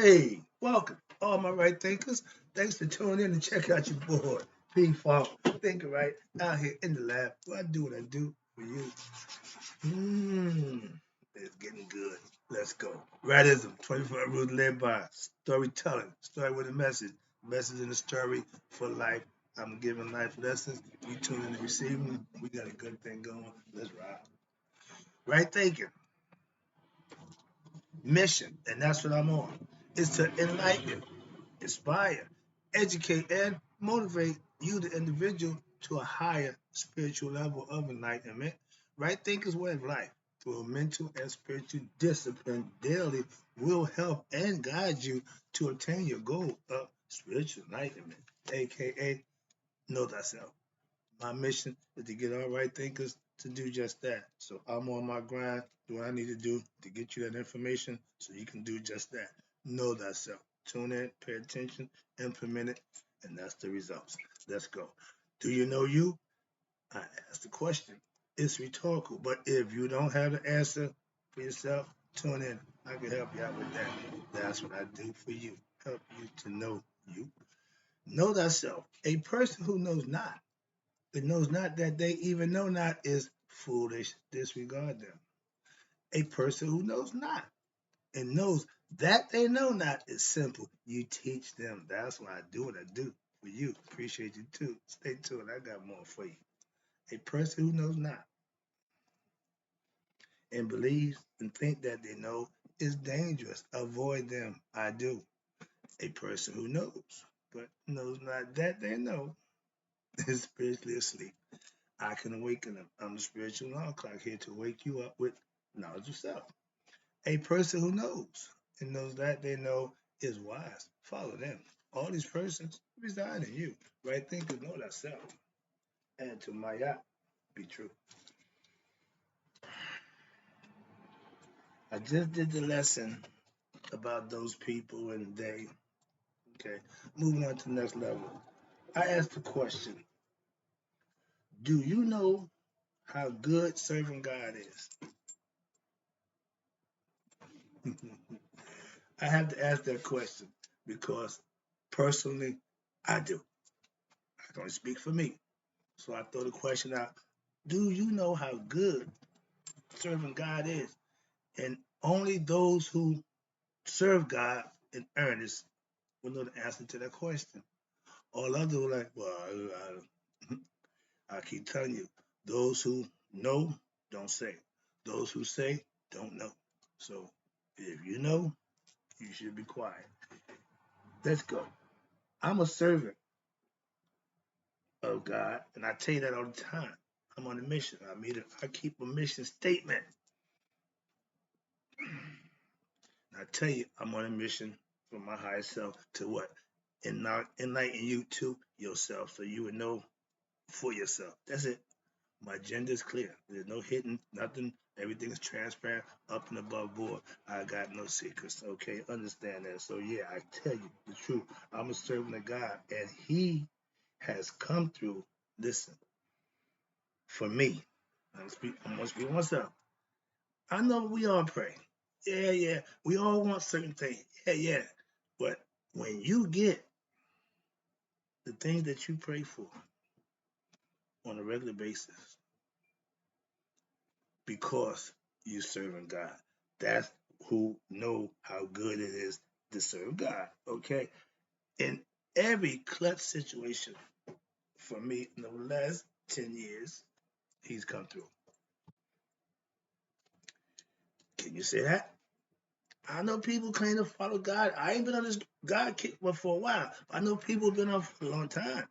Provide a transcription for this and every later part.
Hey, welcome, all my right thinkers. Thanks for tuning in and check out your boy, P Funk, thinking right out here in the lab. Well, I do what I do for you. It's getting good. Let's go. Rightism, 25 rules led by storytelling. Story with a message. Message in the story for life. I'm giving life lessons. You tune in and receive them. We got a good thing going. Let's ride. Right thinking. Mission, and that's what I'm on, is to enlighten, inspire, educate, and motivate you, the individual, to a higher spiritual level of enlightenment. Right thinkers way of life through a mental and spiritual discipline daily will help and guide you to attain your goal of spiritual enlightenment, aka know thyself. My mission is to get all right thinkers to do just that. So I'm on my grind, do what I need to do to get you that information so you can do just that. Know thyself. Tune in, pay attention, implement it, and that's the results. Let's go. Do you know you? I asked the question. It's rhetorical, but if you don't have the answer for yourself, tune in. I can help you out with that. That's what I do for you. Help you to know you. Know thyself. A person who knows not but knows not that they even know not is foolish. Disregard them. A person who knows not and knows that they know not is simple. You teach them. That's why I do what I do for you. Appreciate you too. Stay tuned. I got more for you. A person who knows not and believes and think that they know is dangerous. Avoid them. I do. A person who knows but knows not that they know is spiritually asleep. I can awaken them. I'm the spiritual alarm clock here to wake you up with knowledge of self. A person who knows and knows that they know is wise. Follow them. All these persons reside in you. Right thinkers know thyself. And to Maya, be true. I just did the lesson about those people and they. Okay, moving on to the next level. I asked the question, do you know how good serving God is? I have to ask that question because personally, I do. I can only speak for me. So I throw the question out, do you know how good serving God is? And only those who serve God in earnest will know the answer to that question. All others are like, well, I keep telling you, those who know don't say. Those who say don't know. So if you know, you should be quiet. Let's go. I'm a servant of God, and I tell you that all the time. I'm on a mission. I keep a mission statement. I tell you, I'm on a mission for my higher self to what? Enlighten you to yourself so you would know for yourself. That's it. My agenda is clear. There's no hidden, nothing. Everything is transparent, up and above board. I got no secrets. Okay, understand that. So yeah, I tell you the truth. I'm a servant of God, and He has come through. Listen, for me, I'm gonna speak for myself. I know we all pray. Yeah, yeah. We all want certain things. Yeah, yeah. But when you get the things that you pray for on a regular basis because you serving God, that's who know how good it is to serve God. Okay. In every clutch situation for me in the last 10 years, he's come through. Can you say that? I know people claim to follow God. I ain't been on this God kick for a while. I know people have been on for a long time.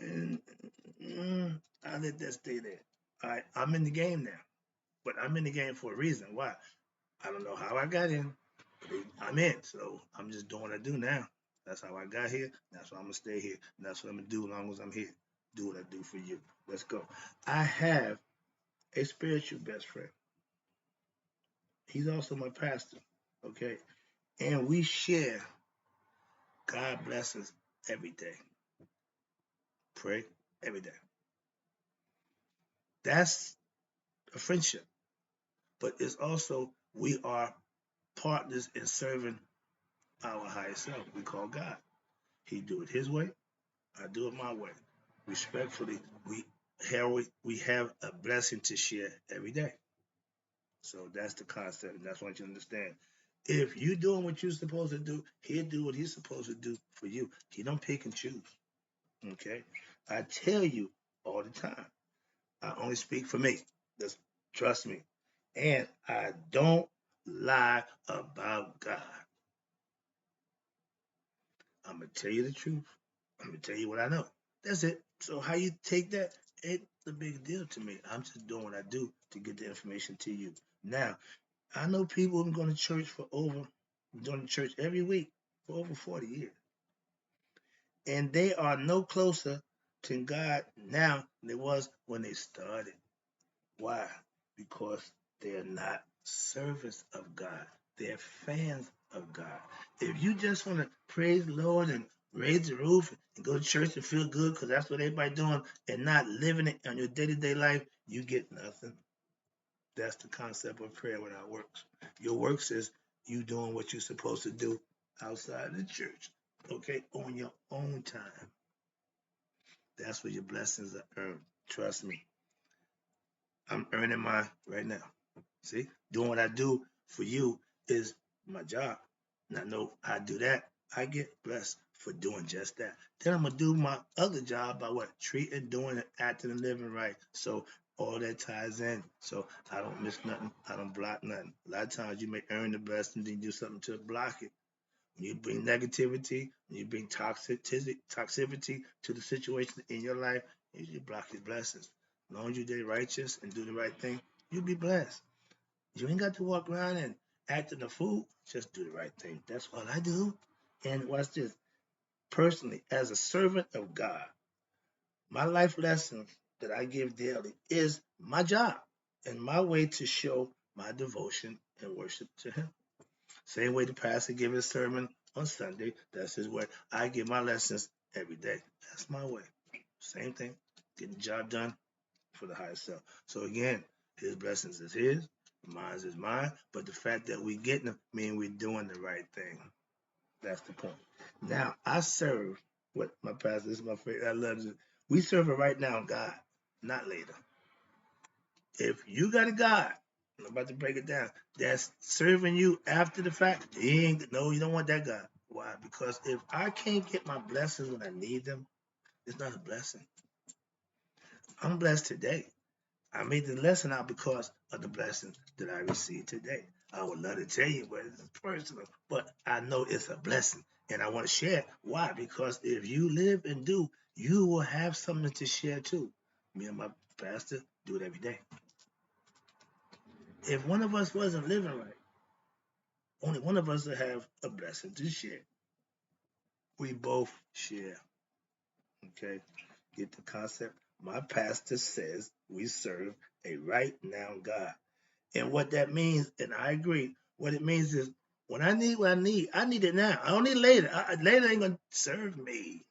And I let that stay there. I'm in the game now, but I'm in the game for a reason. Why? I don't know how I got in, but I'm in. So I'm just doing what I do now. That's how I got here. That's why I'm gonna stay here. And that's what I'm gonna do as long as I'm here. Do what I do for you. Let's go. I have a spiritual best friend. He's also my pastor. Okay, and we share God blesses every day. Pray every day. That's a friendship, but it's also we are partners in serving our higher self we call God. He do it his way, I do it my way. Respectfully, we have a blessing to share every day. So that's the concept, and that's what I want you to understand. If you doing what you're supposed to do, he'll do what he's supposed to do for you. He don't pick and choose. Okay? I tell you all the time. I only speak for me. Just trust me. And I don't lie about God. I'm gonna tell you the truth. I'm gonna tell you what I know. That's it. So how you take that ain't a big deal to me. I'm just doing what I do to get the information to you. Now, I know people who've been going to church for going to church every week for over 40 years. And they are no closer to God now than they was when they started. Why? Because they're not servants of God. They're fans of God. If you just want to praise the Lord and raise the roof and go to church and feel good because that's what everybody doing and not living it on your day-to-day life, you get nothing. That's the concept of prayer without works. Your works is you doing what you're supposed to do outside the church, okay, on your own time. That's where your blessings are earned. Trust me. I'm earning mine right now. See, doing what I do for you is my job. And I know I do that. I get blessed for doing just that. Then I'm gonna do my other job by what? Treating, doing, acting, and living right. So all that ties in. So I don't miss nothing. I don't block nothing. A lot of times you may earn the blessing, then you do something to block it. When you bring negativity, when you bring toxicity to the situation in your life, you block his blessings. As long as you stay righteous and do the right thing, you'll be blessed. You ain't got to walk around and acting a fool. Just do the right thing. That's all I do. And watch this. Personally, as a servant of God, my life lessons that I give daily is my job and my way to show my devotion and worship to Him. Same way the pastor give his sermon on Sunday, that's his way. I give my lessons every day. That's my way. Same thing. Getting the job done for the higher self. So again, his blessings is his, mine is mine. But the fact that we getting them mean we're doing the right thing. That's the point. Now I serve what my pastor this is my favorite. I love it. We serve it right now, God, not later. If you got a God, I'm about to break it down, that's serving you after the fact, he ain't, no, you don't want that God. Why? Because if I can't get my blessings when I need them, it's not a blessing. I'm blessed today. I made the lesson out because of the blessings that I received today. I would love to tell you, but it's personal. But I know it's a blessing, and I want to share. Why? Because if you live and do, you will have something to share too. Me and my pastor do it every day. If one of us wasn't living right, only one of us will have a blessing to share. We both share. Okay? Get the concept? My pastor says we serve a right now God. And what that means, and I agree, what it means is when I need what I need it now. I don't need it later. Later ain't gonna serve me.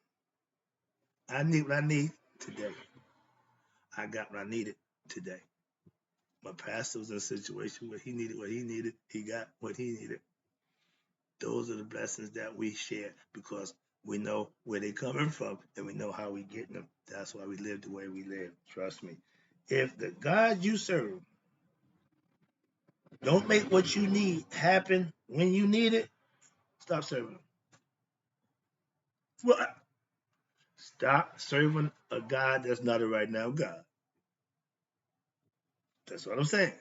I need what I need today. I got what I needed today. My pastor was in a situation where he needed what he needed. He got what he needed. Those are the blessings that we share because we know where they're coming from and we know how we getting them. That's why we live the way we live. Trust me. If the God you serve don't make what you need happen when you need it, stop serving him. Well, stop serving a God that's not a right now God. That's what I'm saying.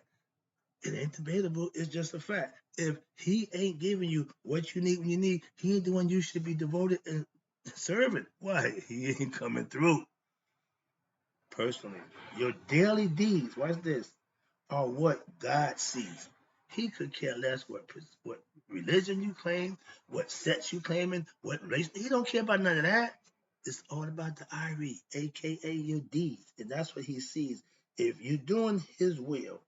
It ain't debatable. It's just a fact. If he ain't giving you what you need when you need, he ain't the one you should be devoted and serving. Why? He ain't coming through. Personally, your daily deeds, watch this, are what God sees. He could care less what religion you claim, what sets you claiming, what race. He don't care about none of that. It's all about the IRE, aka your deeds, and that's what he sees. If you're doing his will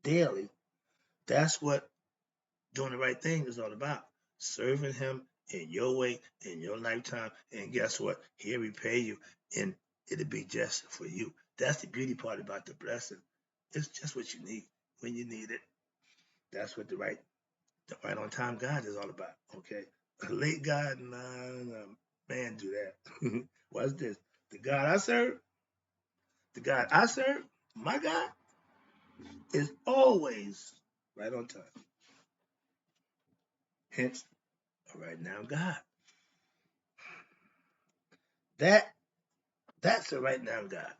daily, that's what doing the right thing is all about. Serving him in your way, in your lifetime, and guess what? He'll repay you, and it'll be just for you. That's the beauty part about the blessing. It's just what you need when you need it. That's what the right The right on time God is all about. Okay, a late God, nah, man, do that. What's this? The God I serve, the God I serve, my God is always right on time. Hence, a right now God. That that's a right now God.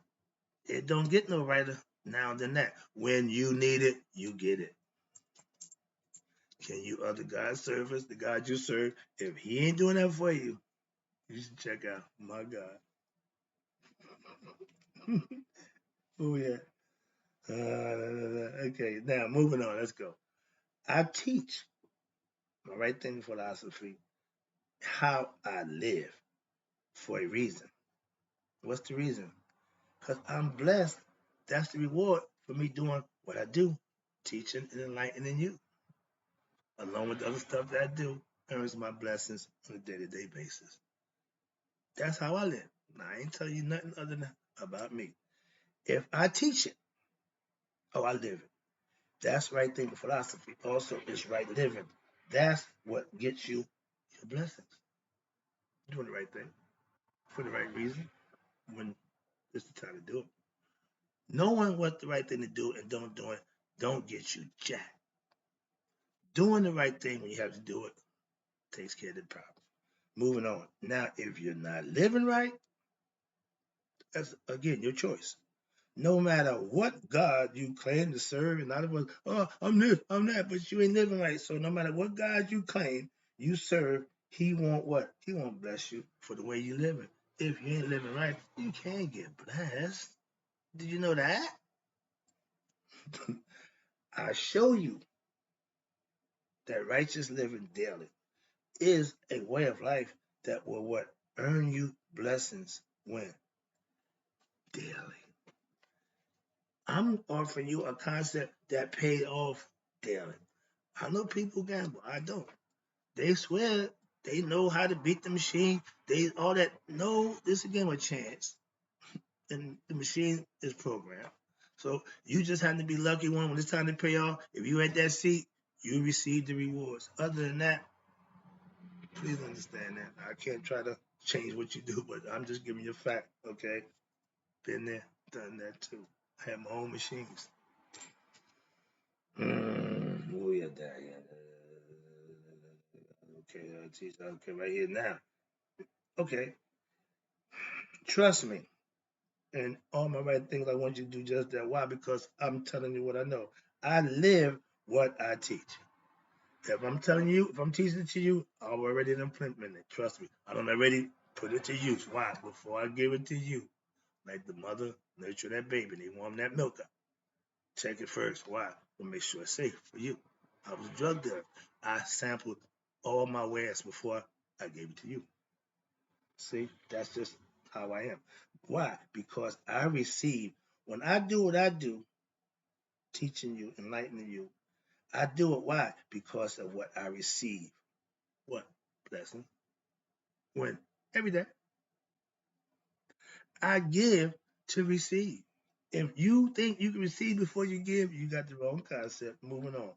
It don't get no righter now than that. When you need it, you get it. Can you other God service the God you serve? If he ain't doing that for you, you should check out my God. Oh yeah. Okay, now moving on. Let's go. I teach my right thing philosophy how I live for a reason. What's the reason? Because I'm blessed. That's the reward for me doing what I do, teaching and enlightening you, along with the other stuff that I do, earns my blessings on a day-to-day basis. That's how I live. Now, I ain't telling you nothing other than about me. If I teach it, oh, I live it. That's right thinking philosophy. Also, it's right living. That's what gets you your blessings. You're doing the right thing for the right reason when it's the time to do it. Knowing what the right thing to do and don't do it don't get you jack. Doing the right thing when you have to do it takes care of the problem. Moving on. Now, if you're not living right, that's again your choice. No matter what God you claim to serve, and other words, oh, I'm this, I'm that, but you ain't living right. So no matter what God you claim you serve, he won't what? He won't bless you for the way you living. If you ain't living right, you can't get blessed. Did you know that? I show you that righteous living daily is a way of life that will what? Earn you blessings when? Daily. I'm offering you a concept that paid off daily. I know people gamble. I don't. They swear they know how to beat the machine. They all that. No, this is a game of chance, and the machine is programmed. So you just have to be lucky one when it's time to pay off. If you at that seat, you receive the rewards. Other than that, please understand that I can't try to change what you do, but I'm just giving you a fact. Okay, been there, done that too. I have my own machines. Oh yeah, that. Yeah. Okay, okay, right here now. Okay, trust me. And all my right things, I want you to do just that. Why? Because I'm telling you what I know. I live what I teach. If I'm telling you, if I'm teaching it to you, I'm already implementing it. Trust me. I don't already put it to use. Why? Before I give it to you, like the mother nurture that baby, they warm that milk up. Check it first. Why? To make sure it's safe for you. I was a drug dealer. I sampled all my wares before I gave it to you. See, that's just how I am. Why? Because I receive, when I do what I do, teaching you, enlightening you, I do it. Why? Because of what I receive. What? Blessing. When? Every day. I give to receive. If you think you can receive before you give, you got the wrong concept. Moving on.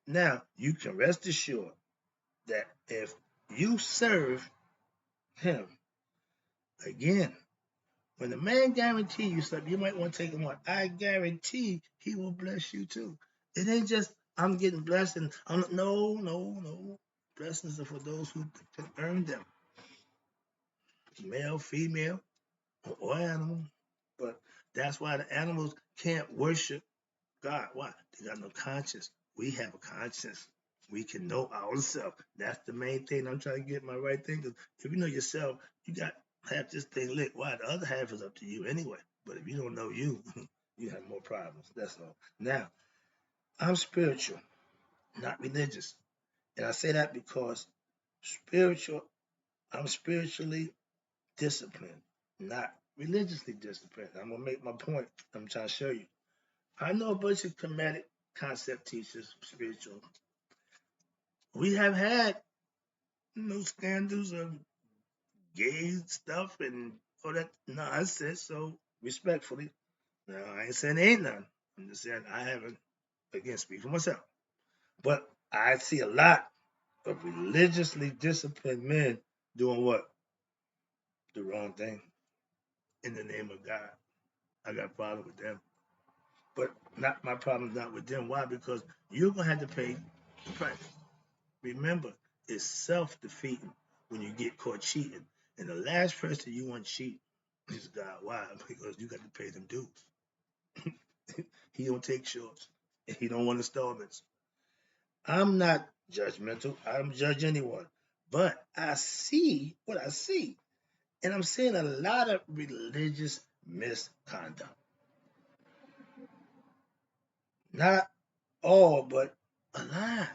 Now, you can rest assured that if you serve him, again, when the man guarantee you something, you might want to take him on. I guarantee he will bless you too. It ain't just I'm getting blessed and I'm no. Blessings are for those who can earn them. Male, female, or animal. But that's why the animals can't worship God. Why? They got no conscience. We have a conscience. We can know ourselves. That's the main thing I'm trying to get my right thing. Because if you know yourself, you got half this thing lit. Why? The other half is up to you anyway. But if you don't know you, you have more problems. That's all. Now, I'm spiritual, not religious. And I say that because spiritual, I'm spiritually disciplined, not religiously disciplined. I'm going to make my point. I'm trying to show you. I know a bunch of comedic concept teachers, spiritual. We have had scandals of gay stuff and all that nonsense. So respectfully, now I ain't saying there ain't none. I'm just saying I haven't, again, speak for myself. But I see a lot of religiously disciplined men doing what? The wrong thing in the name of God. I got a problem with them. But not my problem, not with them. Why? Because you're gonna have to pay the price. Remember, it's self-defeating when you get caught cheating. And the last person you want to cheat is God. Why? Because you got to pay them dues. He don't take shorts. He don't want installments. I'm not judgmental. I don't judge anyone. But I see what I see. And I'm seeing a lot of religious misconduct. Not all, but a lot.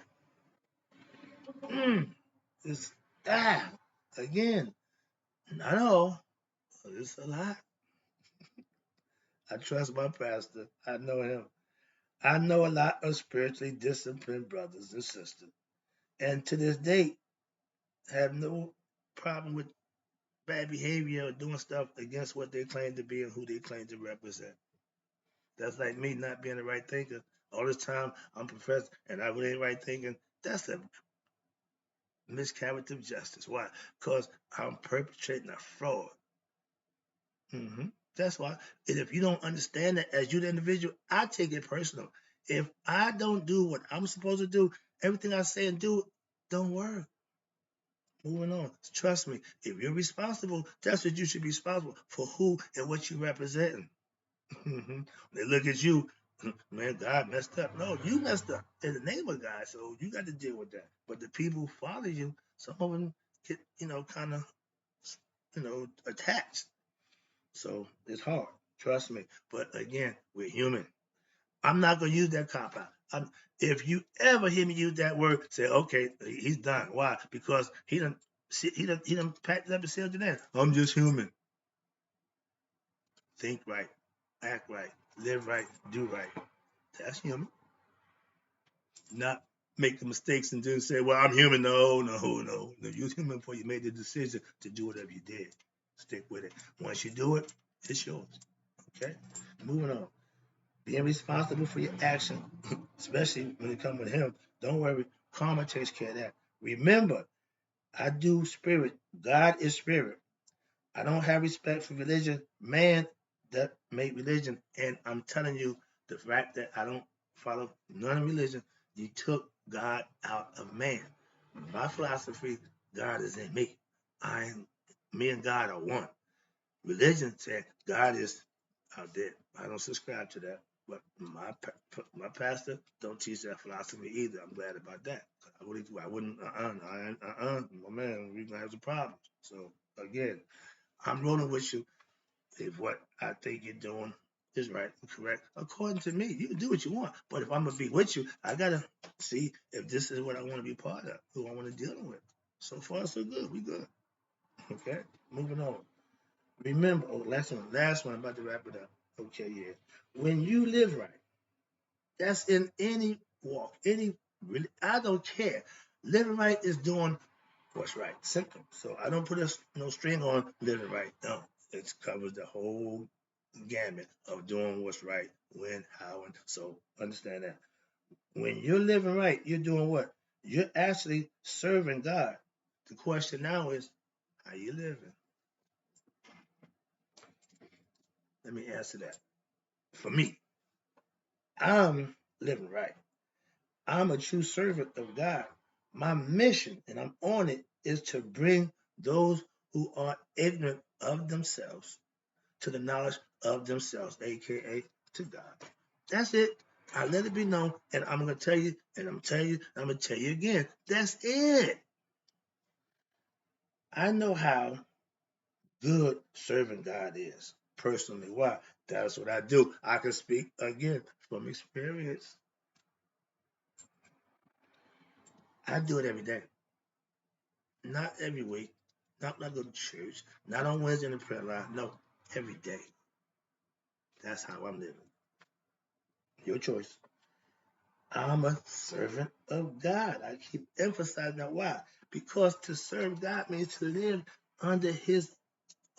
Mm, it's again, not all, but it's a lot. I trust my pastor. I know him. I know a lot of spiritually disciplined brothers and sisters. And to this date, have no problem with bad behavior or doing stuff against what they claim to be and who they claim to represent. That's like me not being the right thinker. All this time I'm professor and I really ain't right thinking. That's a miscarriage of justice. Why? Because I'm perpetrating a fraud. hmm That's why. And if you don't understand that as you the individual, I take it personal. If I don't do what I'm supposed to do, everything I say and do don't work. Moving on. Trust me. If you're responsible, that's what you should be responsible for who and what you representing. They look at you, man, God messed up. No, you messed up in the name of God, so you got to deal with that. But the people who follow you, some of them get, kind of, attached. So it's hard. Trust me. But again, we're human. I'm not gonna use that cop out. If you ever hear me use that word, say, okay, he's done. Why? Because he done packed it up and said to that. I'm just human. Think right, act right, live right, do right. That's human. Not make the mistakes and then say, well, I'm human. No, no, no. No, you're human before you made the decision to do whatever you did. Stick with it. Once you do it, it's yours. Okay? Moving on. Being responsible for your action, especially when it comes with him. Don't worry. Karma takes care of that. Remember, I do spirit. God is spirit. I don't have respect for religion. Man that made religion. And I'm telling you, the fact that I don't follow none of religion, you took God out of man. My philosophy, God is in me. Me and God are one. Religion said God is out there. I don't subscribe to that. But my pastor don't teach that philosophy either. I'm glad about that. I wouldn't, my man, we're gonna have some problems. So again, I'm rolling with you if what I think you're doing is right and correct. According to me, you can do what you want. But if I'm gonna be with you, I gotta see if this is what I want to be part of, who I want to deal with. So far, so good. We good. Okay, moving on. Remember, last one. I'm about to wrap it up. Okay, yeah. When you live right, that's in any walk, I don't care. Living right is doing what's right. Simple. So I don't put no string on living right. No, it covers the whole gamut of doing what's right, when, how, and so understand that. When you're living right, you're doing what? You're actually serving God. The question now is, how you living? Let me answer that. For me, I'm living right. I'm a true servant of God. My mission, and I'm on it, is to bring those who are ignorant of themselves to the knowledge of themselves, aka to God. That's it. I let it be known, and I'm gonna tell you, and I'm telling you, and I'm gonna tell you again. That's it. I know how good serving God is personally. Why? That's what I do. I can speak again from experience. I do it every day. Not every week, not when I go to church, not on Wednesday in the prayer line. No, every day. That's how I'm living. Your choice. I'm a servant of God. I keep emphasizing that. Why? Because to serve God means to live under His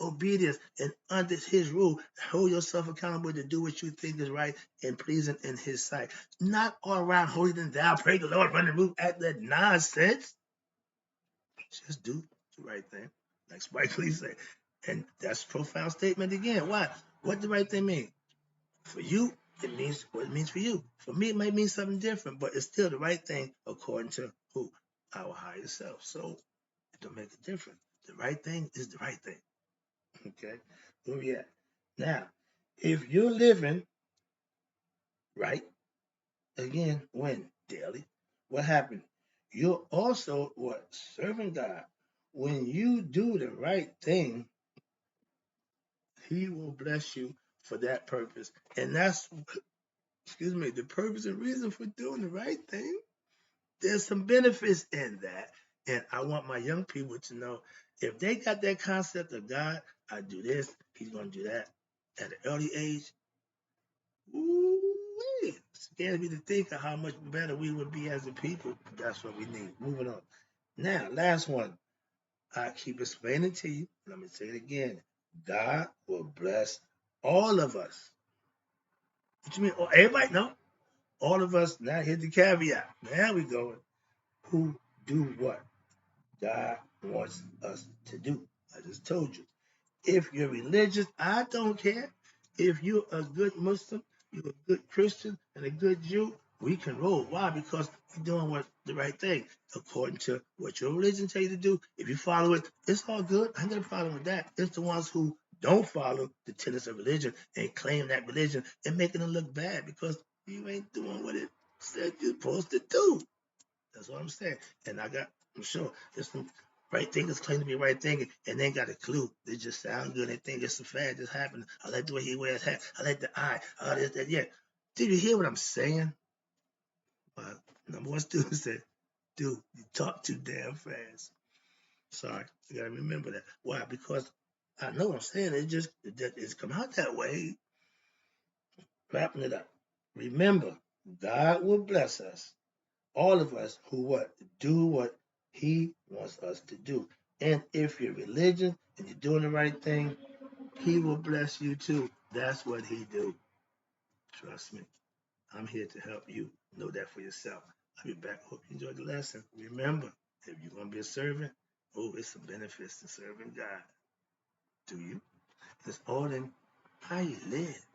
obedience and under his rule. Hold yourself accountable to do what you think is right and pleasing in his sight. Not all around holding them down, pray the Lord, run the roof, act that nonsense. Just do the right thing, like Spike Lee said. And that's a profound statement again. Why? What the right thing mean? For you, it means what it means for you. For me, it might mean something different, but it's still the right thing according to who? Our higher self. So it don't make a difference. The right thing is the right thing. Okay? Where we at? Now, if you're living right, again, when? Daily. What happened? You're also what? Serving God. When you do the right thing, he will bless you for that purpose. And that's, excuse me, the purpose and reason for doing the right thing. There's some benefits in that. And I want my young people to know if they got that concept of God, I do this, he's going to do that at an early age. Ooh, scares me to think of how much better we would be as a people. That's what we need. Moving on. Now, last one. I keep explaining to you. Let me say it again. God will bless all of us. What you mean? Oh, everybody? No. All of us. Now here's the caveat. Now we go. Who do what God wants us to do. I just told you. If you're religious, I don't care. If you're a good Muslim, you're a good Christian, and a good Jew, we can roll. Why? Because you're doing what the right thing according to what your religion tells you to do. If you follow it, it's all good. I ain't got a problem with that. It's the ones who don't follow the tenets of religion and claim that religion and making it look bad because you ain't doing what it said you're supposed to do. That's what I'm saying. And I'm sure there's some right thinkers claim to be right thinking and they ain't got a clue. They just sound good. They think it's a fad just happened. I like the way he wears hat. I like the eye. This, that, yeah. Did you hear what I'm saying? Number one student said, dude, you talk too damn fast. Sorry. You gotta remember that. Why? Because I know what I'm saying. It's come out that way. Wrapping it up. Remember, God will bless us. All of us who what? Do what he wants us to do. And if you're religious and you're doing the right thing, he will bless you too. That's what he do. Trust me. I'm here to help you know that for yourself. I'll be back. Hope you enjoyed the lesson. Remember, if you're going to be a servant, it's some benefits to serving God. Do you? It's all in how you live.